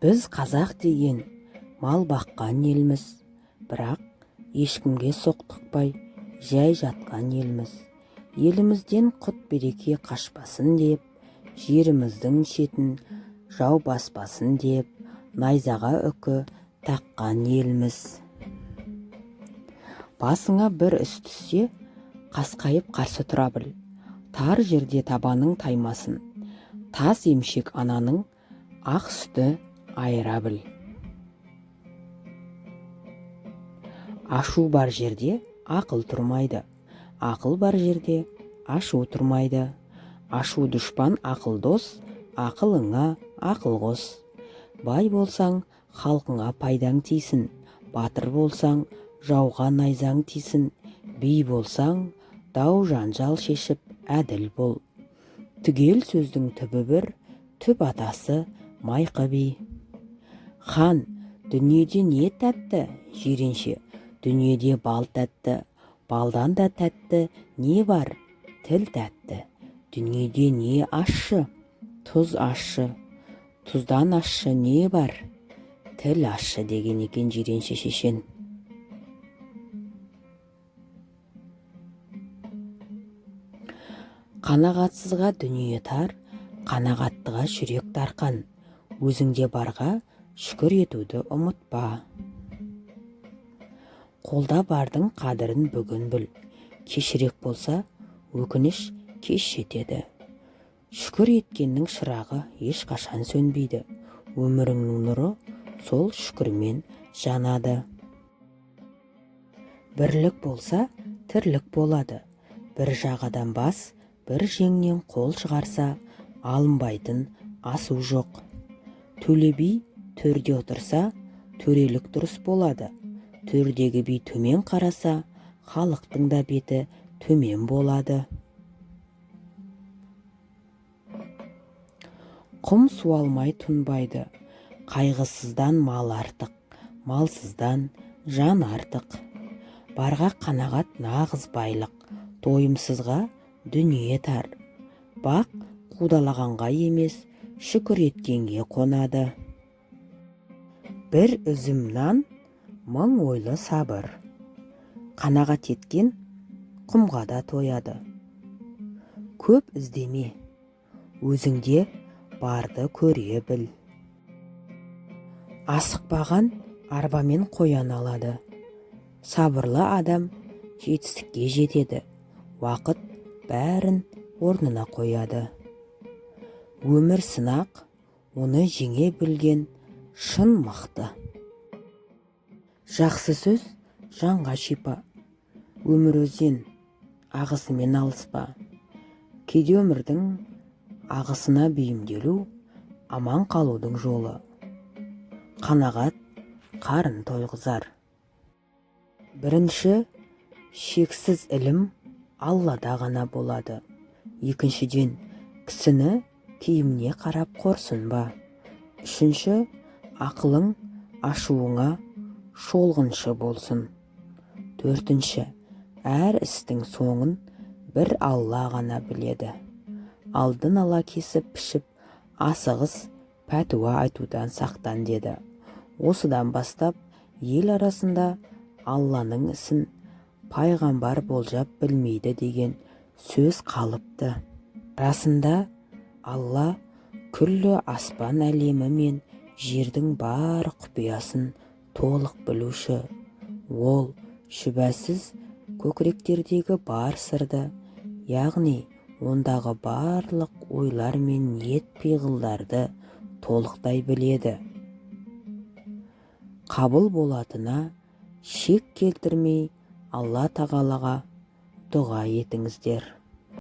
Біз қазақ деген мал баққан елміз, бірақ ешкімге соқтықпай жай жатқан елміз. Елімізден құт береке қашпасын деп, жеріміздің шетін жау баспасын деп, найзаға үкі таққан елміз. Басыңа бір іс түссе, қасқайып қарсы тұра біл. Тар жерде табаның таймасын, тас емшек ананың ақ сүті айыра біл. Ашу бар жерде ақыл тұрмайды, ақыл бар жерде ашу тұрмайды. Ашу дұшпан, ақыл дос, ақылыңа ақыл қос. Бай болсаң, халқыңа пайдаң тисін, батыр болсаң, жауға найзаң тисін. Би болсаң, дау жанжал шешіп әділ бол. Түгел сөздің түбі бір, түп атасы майқы би. Хан, дүниеде не тәтті, жиренше, дүниеде бал тәтті, балдан да тәтті не бар, тіл тәтті. Дүниеде не ащы, тұз ащы, тұздан ащы не бар, тіл ащы деген екен жиренше шешен. Қанағатсызға дүние тар, қанағаттыға жүрек дарқан. Өзіңде барға шүкір етуді ұмытпа. Қолда бардың қадірін бүгін біл. Кешірек болса, өкініш кеш жетеді. Шүкір еткеннің шырағы ешқашан сөнбейді. Өміріңнің нұры сол шүкірмен жанады. Бірлік болса, тірлік болады. Бір жағадан бас, бір жеңнен қол шығарса, алынбайтын асу жоқ. Төле би төрде отырса, төрелік дұрыс болады. Төрдегі би төмен қараса, халықтың да беті төмен болады. Құм суалмай тұнбайды, қайғысыздан мал артық, малсыздан жан артық. Барға қанағат нағыз байлық, тойымсызға дүние тар. Бақ қудалағанға емес, шүкір еткенге қонады. Бір үзім нан, мың ойлы сабыр. Қанағат еткен құмға да тояды. Көп іздеме, өзіңде барды көре біл. Асықпаған арбамен қоян алады. Сабырлы адам жетістікке жетеді. Уақыт бәрін орнына қояды. Өмір сынақ, оны жеңе білген шын мықты. Жақсы сөз жанға шипа. Өмір өзен, ағысымен алыспа. Кейде өмірдің ағысына бейімделу аман қалудың жолы. Қанағат қарын тойғызар. Бірінші, шексіз ілім Аллада ғана болады. Екіншіден, кісіні киіміне қарап қорсынба. Үшінші, ақылың ашуыңа шолғыншы болсын. Төртінші, әр істің соңын бір Алла ғана біледі. Алдын ала кесіп пішіп, асығыс пәтуа айтудан сақтан деді. Осыдан бастап ел арасында Алланың ісін пайғамбар болжап білмейді деген сөз қалыпты. Расында Алла күллі аспан әлемі мен жердің бар құпиясын толық білуші. Ол шүбәсіз көкіректердегі бар сырды, яғни ондағы барлық ойлар мен ниет пиғылдарды толықтай біледі. Қабыл болатына шек келтірмей Алла тағалаға дұға етіңіздер.